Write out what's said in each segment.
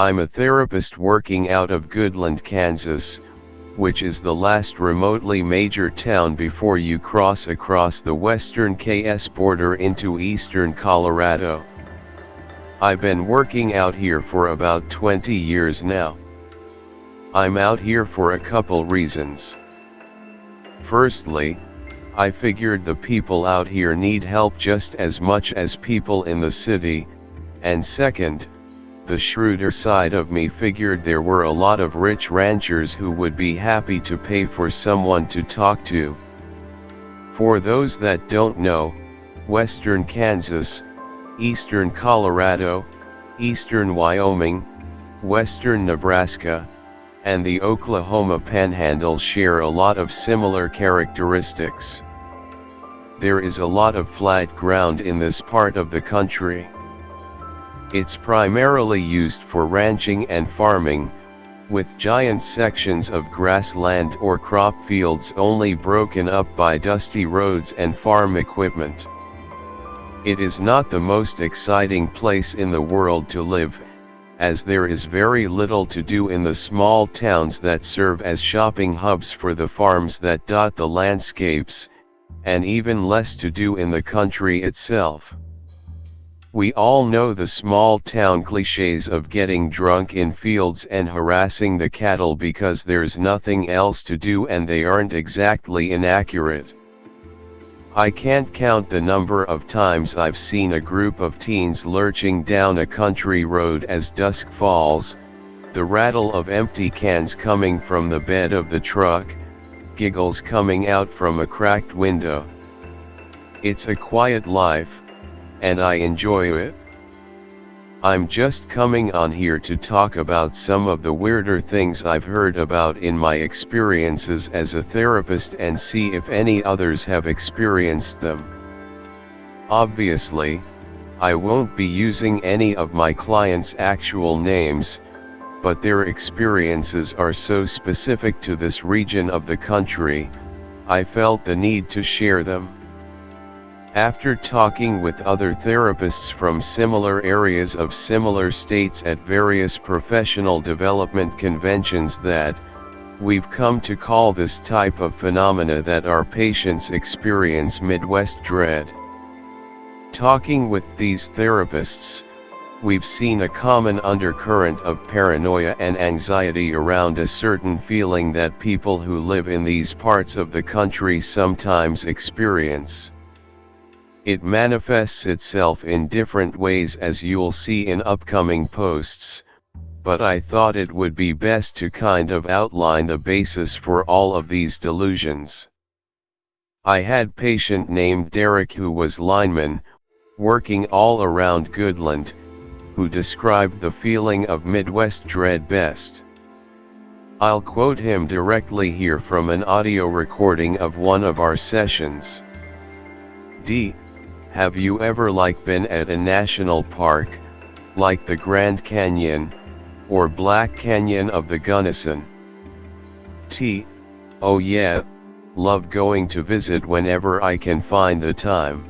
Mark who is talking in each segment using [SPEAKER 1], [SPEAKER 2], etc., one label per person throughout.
[SPEAKER 1] I'm a therapist working out of Goodland, Kansas, which is the last remotely major town before you cross across the western KS border into eastern Colorado. I've been working out here for about 20 years now. I'm out here for a couple reasons. Firstly, I figured the people out here need help just as much as people in the city, and second, the shrewder side of me figured there were a lot of rich ranchers who would be happy to pay for someone to talk to. For those that don't know, western Kansas, eastern Colorado, eastern Wyoming, western Nebraska, and the Oklahoma Panhandle share a lot of similar characteristics. There is a lot of flat ground in this part of the country. It's primarily used for ranching and farming, with giant sections of grassland or crop fields only broken up by dusty roads and farm equipment. It is not the most exciting place in the world to live, as there is very little to do in the small towns that serve as shopping hubs for the farms that dot the landscapes, and even less to do in the country itself. We all know the small town cliches of getting drunk in fields and harassing the cattle because there's nothing else to do, and they aren't exactly inaccurate. I can't count the number of times I've seen a group of teens lurching down a country road as dusk falls, the rattle of empty cans coming from the bed of the truck, giggles coming out from a cracked window. It's a quiet life, and I enjoy it. I'm just coming on here to talk about some of the weirder things I've heard about in my experiences as a therapist and see if any others have experienced them. Obviously, I won't be using any of my clients' actual names, but their experiences are so specific to this region of the country, I felt the need to share them. After talking with other therapists from similar areas of similar states at various professional development conventions that we've come to call this type of phenomena that our patients experience Midwest dread. Talking with these therapists, we've seen a common undercurrent of paranoia and anxiety around a certain feeling that people who live in these parts of the country sometimes experience. It manifests itself in different ways, as you'll see in upcoming posts, but I thought it would be best to kind of outline the basis for all of these delusions. I had patient named Derek who was lineman, working all around Goodland, who described the feeling of Midwest dread best. I'll quote him directly here from an audio recording of one of our sessions. D. Have you ever been at a national park, like the Grand Canyon, or Black Canyon of the Gunnison? T. Oh yeah, love going to visit whenever I can find the time.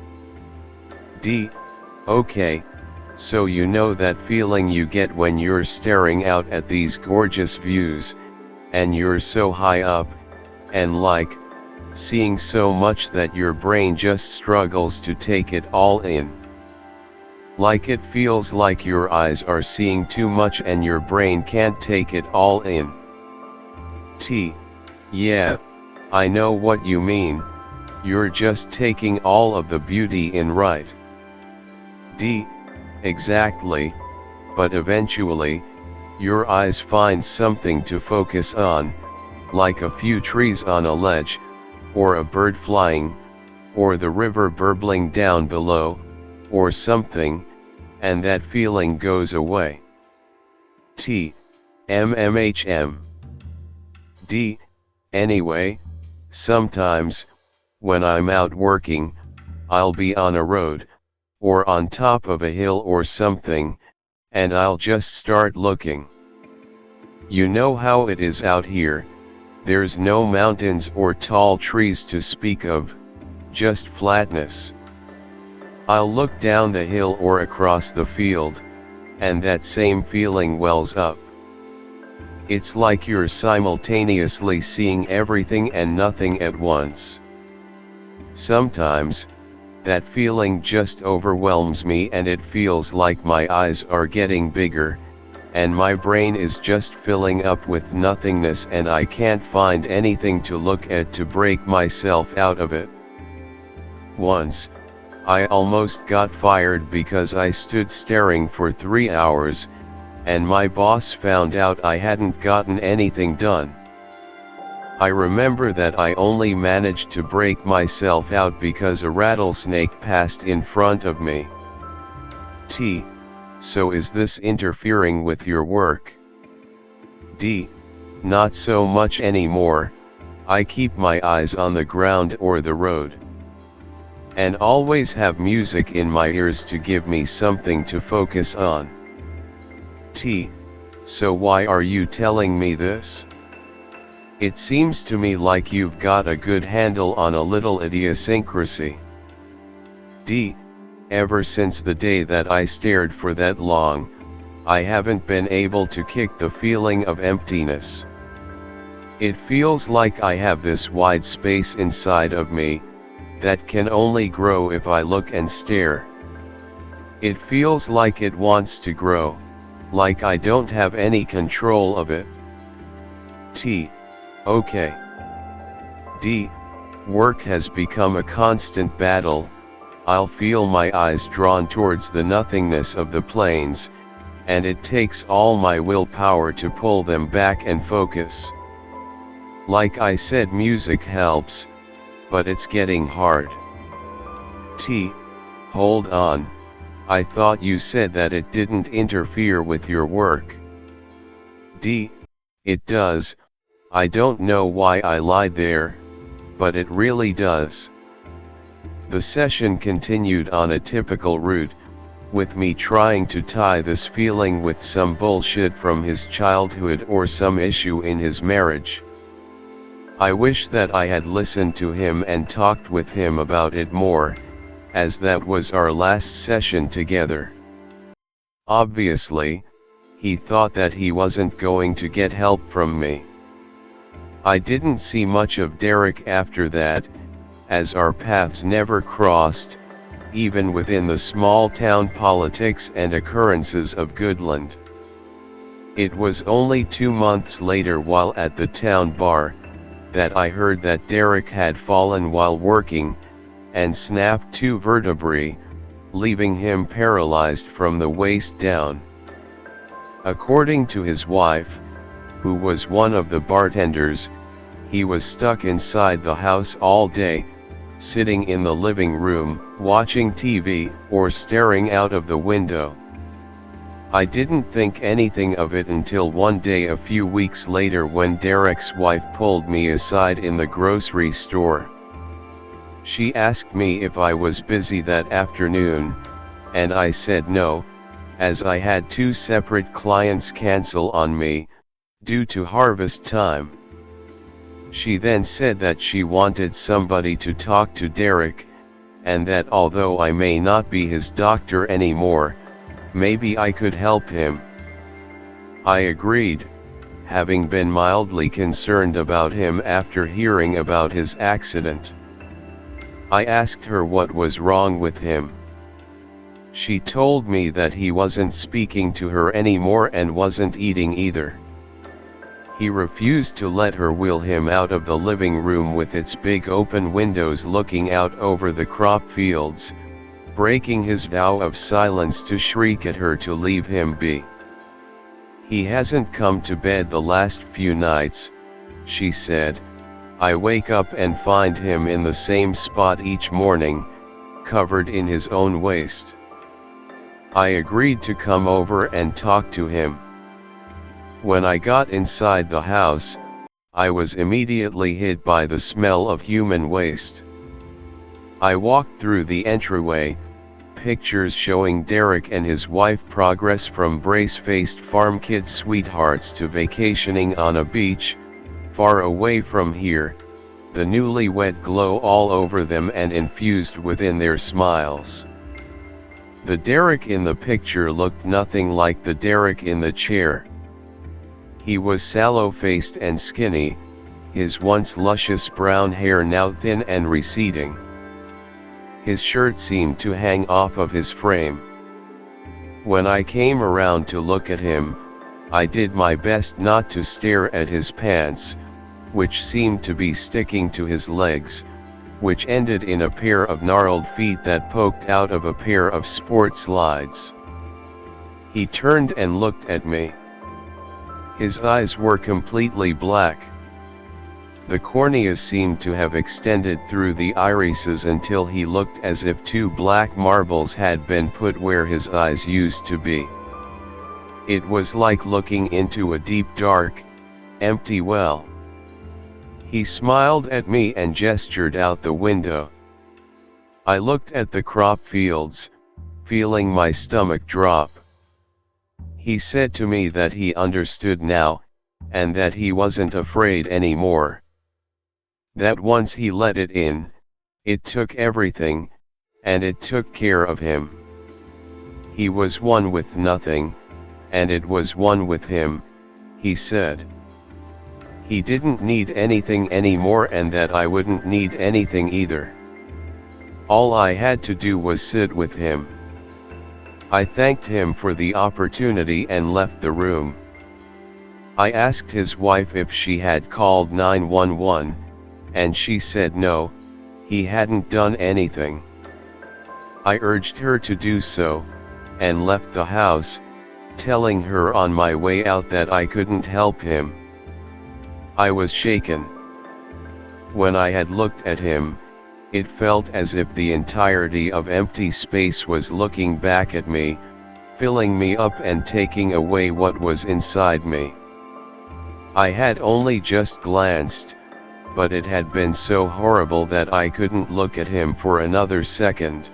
[SPEAKER 1] D. Okay, so you know that feeling you get when you're staring out at these gorgeous views, and you're so high up, and seeing so much that your brain just struggles to take it all in. Like it feels like your eyes are seeing too much and your brain can't take it all in. T. Yeah, I know what you mean, you're just taking all of the beauty in, right? D. Exactly, but eventually, your eyes find something to focus on, like a few trees on a ledge, or a bird flying, or the river burbling down below, or something, and that feeling goes away. T. MMHM. D. Anyway, sometimes, when I'm out working, I'll be on a road, or on top of a hill or something, and I'll just start looking. You know how it is out here. There's no mountains or tall trees to speak of, just flatness. I'll look down the hill or across the field, and that same feeling wells up. It's like you're simultaneously seeing everything and nothing at once. Sometimes, that feeling just overwhelms me and it feels like my eyes are getting bigger, and my brain is just filling up with nothingness and I can't find anything to look at to break myself out of it. Once, I almost got fired because I stood staring for 3 hours, and my boss found out I hadn't gotten anything done. I remember that I only managed to break myself out because a rattlesnake passed in front of me. So is this interfering with your work? Not so much anymore. I keep my eyes on the ground or the road. And always have music in my ears to give me something to focus on. So why are you telling me this? It seems to me like you've got a good handle on a little idiosyncrasy. Ever since the day that I stared for that long, I haven't been able to kick the feeling of emptiness. It feels like I have this wide space inside of me, that can only grow if I look and stare. It feels like it wants to grow, like I don't have any control of it. Okay. Work has become a constant battle. I'll feel my eyes drawn towards the nothingness of the plains, and it takes all my willpower to pull them back and focus. Like I said, music helps, but it's getting hard. Hold on, I thought you said that it didn't interfere with your work. It does. I don't know why I lied there, but it really does. The session continued on a typical route, with me trying to tie this feeling with some bullshit from his childhood or some issue in his marriage. I wish that I had listened to him and talked with him about it more, as that was our last session together. Obviously, he thought that he wasn't going to get help from me. I didn't see much of Derek after that, as our paths never crossed, even within the small town politics and occurrences of Goodland. It was only 2 months later, while at the town bar, that I heard that Derek had fallen while working, and snapped 2 vertebrae, leaving him paralyzed from the waist down. According to his wife, who was one of the bartenders, he was stuck inside the house all day, sitting in the living room, watching TV, or staring out of the window. I didn't think anything of it until one day a few weeks later, when Derek's wife pulled me aside in the grocery store. She asked me if I was busy that afternoon, and I said no, as I had 2 separate clients cancel on me, due to harvest time. She then said that she wanted somebody to talk to Derek, and that although I may not be his doctor anymore, maybe I could help him. I agreed, having been mildly concerned about him after hearing about his accident. I asked her what was wrong with him. She told me that he wasn't speaking to her anymore and wasn't eating either. He refused to let her wheel him out of the living room with its big open windows looking out over the crop fields, breaking his vow of silence to shriek at her to leave him be. He hasn't come to bed the last few nights, she said. I wake up and find him in the same spot each morning, covered in his own waste. I agreed to come over and talk to him. When I got inside the house, I was immediately hit by the smell of human waste. I walked through the entryway, pictures showing Derek and his wife progress from brace-faced farm kid sweethearts to vacationing on a beach, far away from here, the newlywed glow all over them and infused within their smiles. The Derek in the picture looked nothing like the Derek in the chair. He was sallow-faced and skinny, his once luscious brown hair now thin and receding. His shirt seemed to hang off of his frame. When I came around to look at him, I did my best not to stare at his pants, which seemed to be sticking to his legs, which ended in a pair of gnarled feet that poked out of a pair of sport slides. He turned and looked at me. His eyes were completely black. The cornea seemed to have extended through the irises until he looked as if two black marbles had been put where his eyes used to be. It was like looking into a deep dark, empty well. He smiled at me and gestured out the window. I looked at the crop fields, feeling my stomach drop. He said to me that he understood now, and that he wasn't afraid anymore. That once he let it in, it took everything, and it took care of him. He was one with nothing, and it was one with him, he said. He didn't need anything anymore and that I wouldn't need anything either. All I had to do was sit with him. I thanked him for the opportunity and left the room. I asked his wife if she had called 911, and she said no, he hadn't done anything. I urged her to do so, and left the house, telling her on my way out that I couldn't help him. I was shaken. When I had looked at him, it felt as if the entirety of empty space was looking back at me, filling me up and taking away what was inside me. I had only just glanced, but it had been so horrible that I couldn't look at him for another second.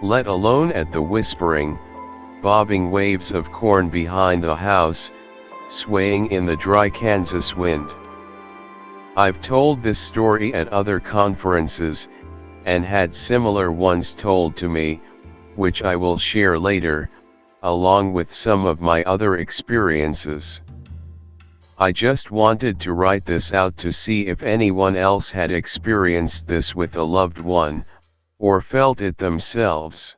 [SPEAKER 1] Let alone at the whispering, bobbing waves of corn behind the house, swaying in the dry Kansas wind. I've told this story at other conferences, and had similar ones told to me, which I will share later, along with some of my other experiences. I just wanted to write this out to see if anyone else had experienced this with a loved one, or felt it themselves.